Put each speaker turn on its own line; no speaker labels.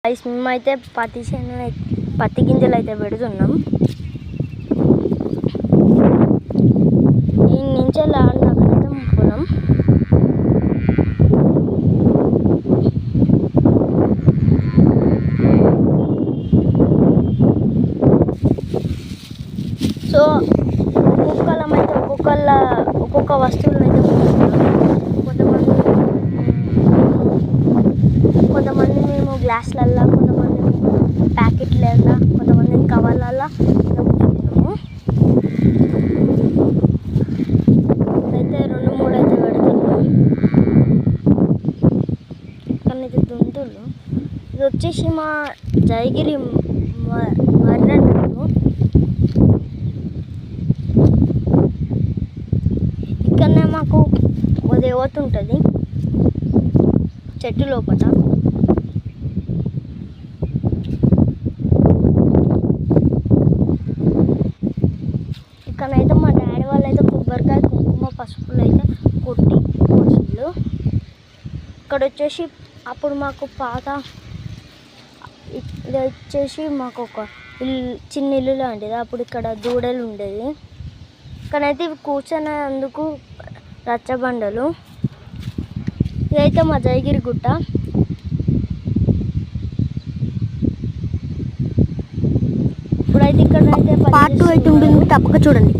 మేమైతే పత్తి గింజలు అయితే పెడుతున్నాం. ఈ నుంచి ఆడినాకైతే పొలం. సో ఒక్కొక్కలమైతే ఒక్కొక్క వస్తువులను అయితే కొంతమంది మేము గ్లాసులల్లో, కొంతమంది ప్యాకెట్లల్లో, కొంతమంది కవర్లల్లో కూర్చున్నాము. అయితే 2-3 అయితే పెడుతున్నాము. కానీ ఇది దుంతులు. ఇది వచ్చేసి మా జయగిరి మర్రి అన్నట్టు. ఇక్కడనే మాకు ఒక దేవత ఉంటుంది చెట్టు లోపల. ఇక్కడైతే మా డాడీ వాళ్ళు అయితే కొబ్బరికాయ, కుంకుమ, పసుపులు అయితే కొట్టి పోసిళ్ళు. ఇక్కడ వచ్చేసి అప్పుడు మాకు ఇది వచ్చేసి మాకు ఒక చిన్న ఇల్లు లాంటిది. అప్పుడు ఇక్కడ దూడలు ఉండేది. ఇక్కడైతే ఇవి కూర్చునేందుకు రచ్చబండలు. ఇదైతే మా జయగిరి గుట్ట. ఇప్పుడైతే ఇక్కడైతే పార్ట్ 2 అయితే ఉంటుంది, తప్పక చూడండి.